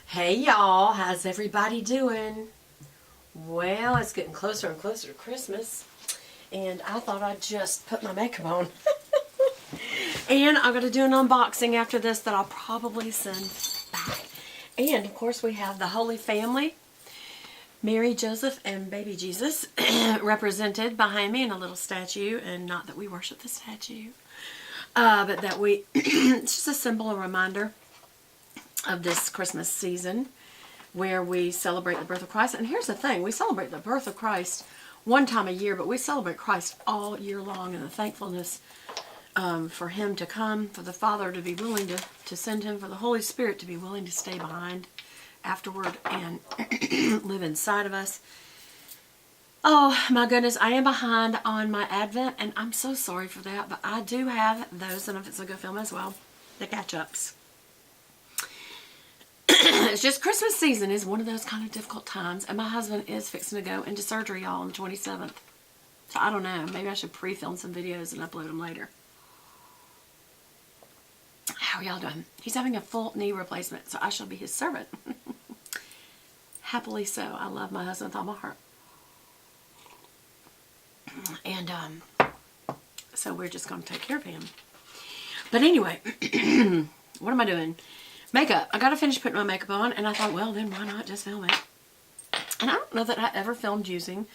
Hey y'all, how's everybody doing? Well, it's getting closer and closer to Christmas, and I thought I'd just put my makeup on. And I'm going to do an unboxing after this that I'll probably send back. And, of course, we have the Holy Family, Mary, Joseph, and baby Jesus, represented behind me in a little statue, and not that we worship the statue, but that it's just a symbol, a reminder of this Christmas season where we celebrate the birth of Christ. And here's the thing, we celebrate the birth of Christ one time a year, but we celebrate Christ all year long, and the thankfulness for him to come, for the Father to be willing to send him, for the Holy Spirit to be willing to stay behind afterward and live inside of us. Oh my goodness, I am behind on my Advent, and I'm so sorry for that, but I do have those, and if it's a good film as well, the catch-ups. It's just Christmas season is one of those kind of difficult times, and my husband is fixing to go into surgery, y'all, on the 27th. So I don't know, maybe I should pre-film some videos and upload them later. How are y'all doing? He's having a full knee replacement, so I shall be his servant. Happily so. I love my husband with all my heart. And so we're just going to take care of him. But anyway, what am I doing? Makeup. I got to finish putting my makeup on, and I thought, well, then why not just film it? And I don't know that I ever filmed using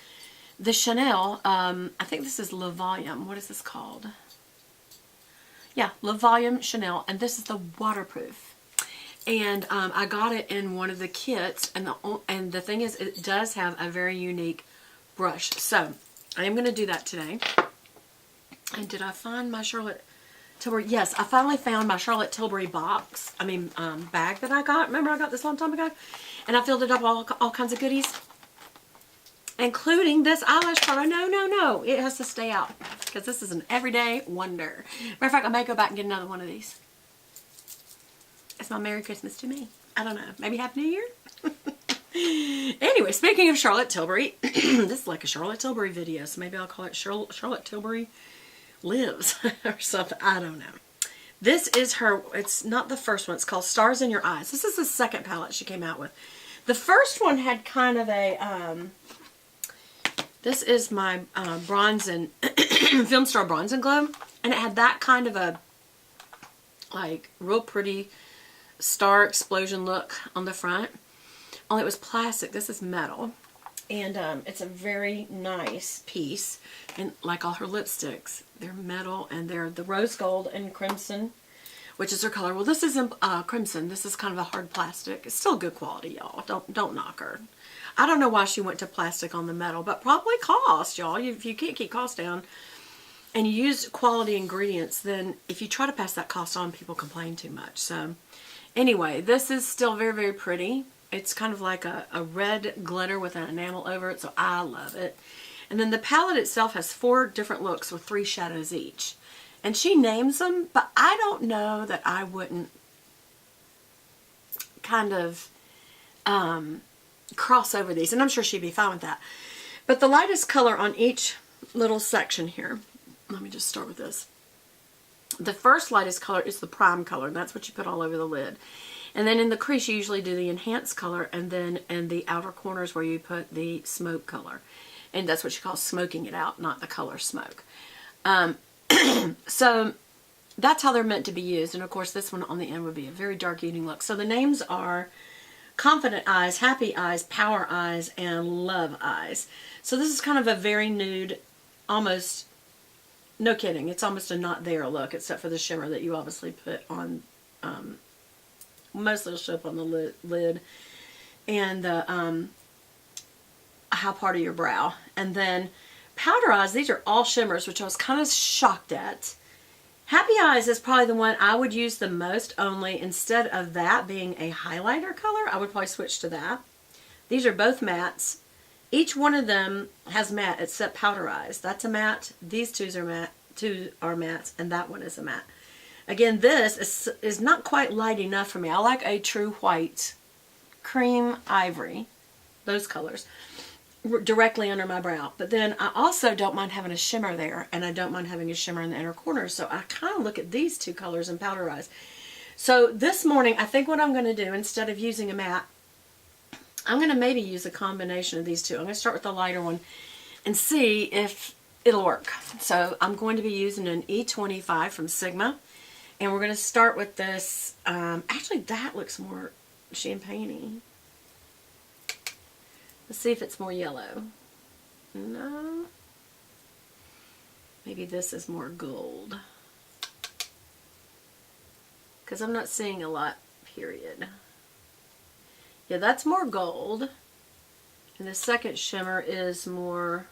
the Chanel, I think this is Le Volume. What is this called? Yeah, Le Volume Chanel, and this is the waterproof. And I got it in one of the kits, and the thing is, it does have a very unique brush. So I am going to do that today. And did I find my Charlotte Tilbury? Yes, I finally found my Charlotte Tilbury bag that I got. Remember I got this a long time ago? And I filled it up with all kinds of goodies, including this eyelash curler. No. It has to stay out because this is an everyday wonder. Matter of fact, I may go back and get another one of these. It's my Merry Christmas to me. I don't know. Maybe Happy New Year? Anyway, speaking of Charlotte Tilbury, this is like a Charlotte Tilbury video, so maybe I'll call it Charlotte Tilbury Lives or something. I don't know. This is her, it's not the first one. It's called Stars in Your Eyes. This is the second palette she came out with. The first one had kind of a, this is my Bronze and, Film Star Bronze and Glow. And it had that kind of a, like, real pretty star explosion look on the front. Only it was plastic. This is metal. And it's a very nice piece. And like all her lipsticks, they're metal, and they're the rose gold and crimson, which is her color. Well, this isn't crimson. This is kind of a hard plastic. It's still good quality, y'all. Don't knock her. I don't know why she went to plastic on the metal, but probably cost, y'all. If you can't keep costs down and you use quality ingredients, then if you try to pass that cost on, people complain too much. So anyway, this is still very, very pretty. It's kind of like a red glitter with an enamel over it, so I love it. And then the palette itself has 4 different looks with 3 shadows each. And she names them, but I don't know that I wouldn't kind of cross over these. And I'm sure she'd be fine with that. But the lightest color on each little section here, let me just start with this. The first lightest color is the prime color, and that's what you put all over the lid. And then in the crease, you usually do the enhanced color, and then in the outer corners where you put the smoke color. And that's what she calls smoking it out, not the color smoke. So that's how they're meant to be used. And of course, this one on the end would be a very dark evening look. So the names are Confident Eyes, Happy Eyes, Power Eyes, and Love Eyes. So this is kind of a very nude, almost, no kidding, it's almost a not there look, except for the shimmer that you obviously put on, mostly it'll show up on the lid, and the high part of your brow. And then Powder Eyes, these are all shimmers, which I was kind of shocked at. Happy Eyes is probably the one I would use the most, only instead of that being a highlighter color, I would probably switch to that. These are both mattes. Each one of them has matte except Powder Eyes. That's a matte. These two are mattes, and that one is a matte. Again, this is not quite light enough for me. I like a true white, cream ivory, those colors, directly under my brow. But then I also don't mind having a shimmer there, and I don't mind having a shimmer in the inner corner. So I kind of look at these two colors in Powder Eyes. So this morning, I think what I'm going to do, instead of using a matte, I'm going to maybe use a combination of these two. I'm going to start with the lighter one and see if it'll work. So I'm going to be using an E25 from Sigma. And we're going to start with this. Actually, that looks more champagne-y. Let's see if it's more yellow. No. Maybe this is more gold. Because I'm not seeing a lot, period. Yeah, that's more gold. And the second shimmer is more...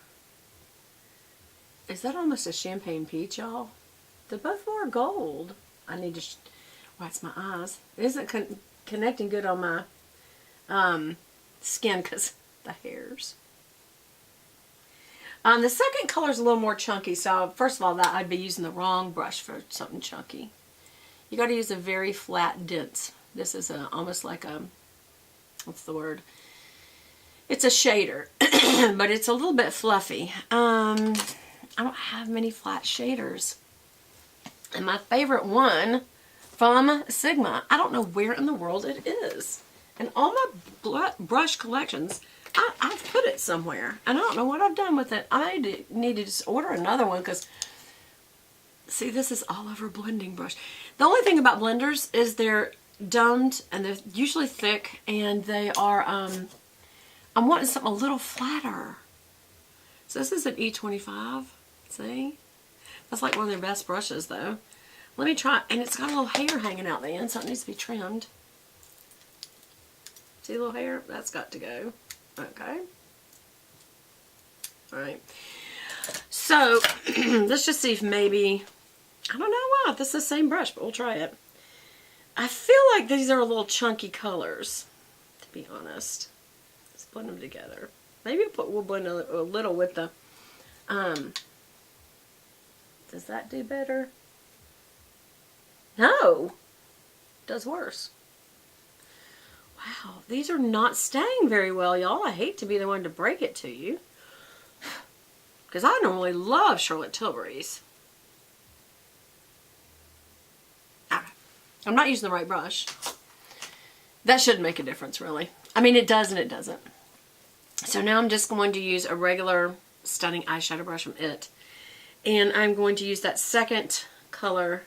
Is that almost a champagne peach, y'all? They're both more gold. I need to wax my eyes. It isn't connecting good on my skin because the hairs. The second color is a little more chunky. So first of all, that I'd be using the wrong brush for something chunky. You got to use a very flat, dense. This is almost like a, what's the word? It's a shader, but it's a little bit fluffy. I don't have many flat shaders. And my favorite one from Sigma, I don't know where in the world it is. And all my brush collections, I've put it somewhere. And I don't know what I've done with it. I need to just order another one because, see, this is all over blending brush. The only thing about blenders is they're domed and they're usually thick and they are, I'm wanting something a little flatter. So this is an E25, see? That's like one of their best brushes, though. Let me try, and it's got a little hair hanging out the end, so it needs to be trimmed. See the little hair? That's got to go. Okay. All right. So, let's just see if maybe, I don't know why, this is the same brush, but we'll try it. I feel like these are a little chunky colors, to be honest. Let's blend them together. Maybe we'll blend a little with the, does that do better? No. Does worse. Wow. These are not staying very well, y'all. I hate to be the one to break it to you. Because I normally love Charlotte Tilbury's. Okay. I'm not using the right brush. That shouldn't make a difference, really. I mean, it does and it doesn't. So now I'm just going to use a regular Stunning eyeshadow brush from It. And I'm going to use that second color.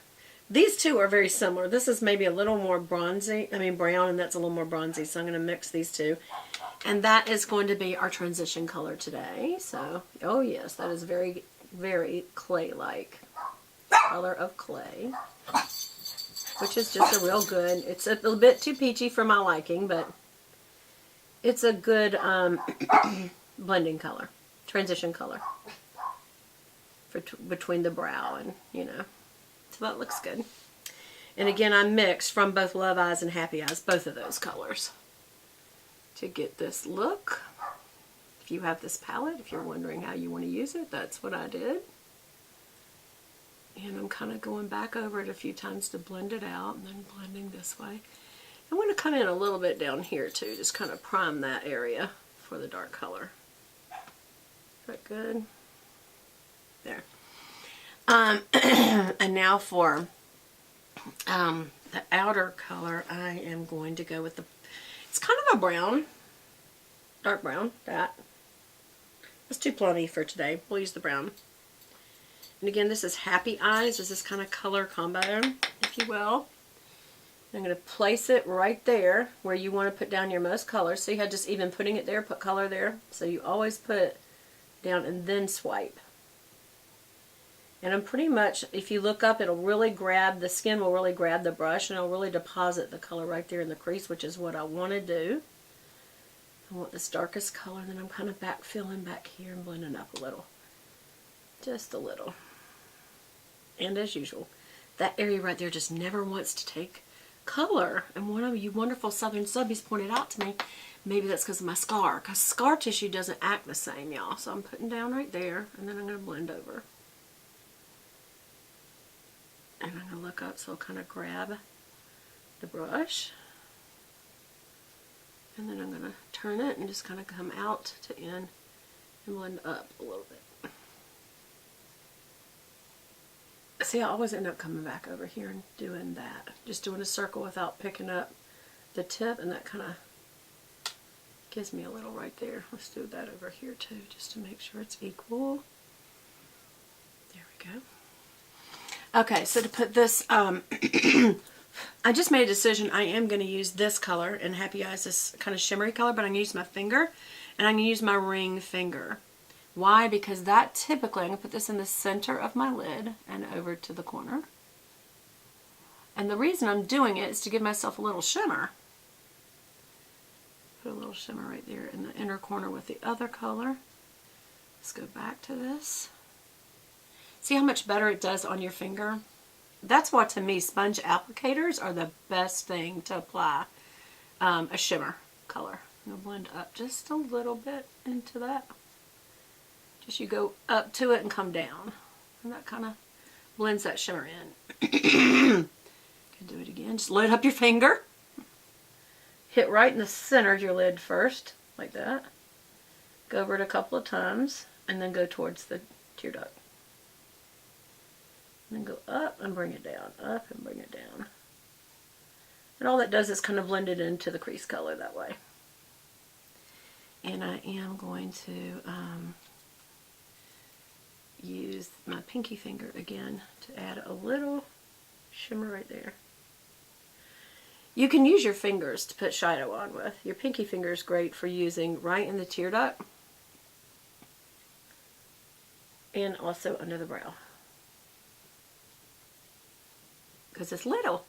These two are very similar. This is maybe a little more bronzy, brown, and that's a little more bronzy. So I'm going to mix these two. And that is going to be our transition color today. So, oh yes, that is very, very clay-like color of clay. Which is just a real good, it's a little bit too peachy for my liking, but it's a good blending color, transition color. Between the brow and, you know, so that looks good. And again, I mixed from both Love Eyes and Happy Eyes, both of those colors, to get this look. If you have this palette, if you're wondering how you want to use it, that's what I did. And I'm kind of going back over it a few times to blend it out, and then blending this way. I'm going to come in a little bit down here too, just kind of prime that area for the dark color. Is that good? There. And now for the outer color, I am going to go with the, it's kind of a brown, dark brown, that's too plummy for today. We'll use the brown. And again, this is Happy Eyes, this is kind of color combo, if you will. I'm going to place it right there where you want to put down your most color. See how just even putting it there, put color there. So you always put down and then swipe. And I'm pretty much, if you look up, it'll really grab, the skin will really grab the brush and it'll really deposit the color right there in the crease, which is what I want to do. I want this darkest color, and then I'm kind of filling back here and blending up a little. Just a little. And as usual, that area right there just never wants to take color. And one of you wonderful Southern subbies pointed out to me, maybe that's because of my scar, because scar tissue doesn't act the same, y'all. So I'm putting down right there, and then I'm going to blend over. And I'm going to look up, so I'll kind of grab the brush. And then I'm going to turn it and just kind of come out to in and blend up a little bit. See, I always end up coming back over here and doing that. Just doing a circle without picking up the tip, and that kind of gives me a little right there. Let's do that over here too, just to make sure it's equal. There we go. Okay, so to put this, I just made a decision. I am going to use this color, and Happy Eyes, this kind of shimmery color, but I'm going to use my finger, and I'm going to use my ring finger. Why? Because that typically, I'm going to put this in the center of my lid and over to the corner. And the reason I'm doing it is to give myself a little shimmer. Put a little shimmer right there in the inner corner with the other color. Let's go back to this. See how much better it does on your finger? That's why, to me, sponge applicators are the best thing to apply a shimmer color. I'm going to blend up just a little bit into that. Just you go up to it and come down. And that kind of blends that shimmer in. Can do it again. Just load up your finger. Hit right in the center of your lid first, like that. Go over it a couple of times, and then go towards the tear duct. And then go up and bring it down, up and bring it down. And all that does is kind of blend it into the crease color that way. And I am going to use my pinky finger again to add a little shimmer right there. You can use your fingers to put shadow on with. Your pinky finger is great for using right in the tear duct and also under the brow, because it's little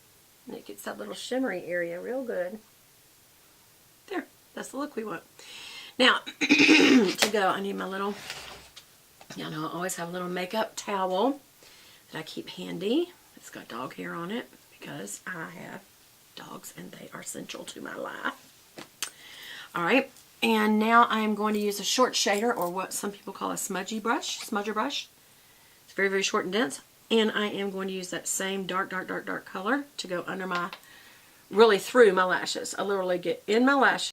and it gets that little shimmery area real good. There, that's the look we want. Now, to go, I need my little, y'all know I always have a little makeup towel that I keep handy. It's got dog hair on it because I have dogs and they are essential to my life. Alright, and now I am going to use a short shader, or what some people call a smudger brush. It's very, very short and dense. And I am going to use that same dark color to go under my, really through my lashes. I literally get in my lashes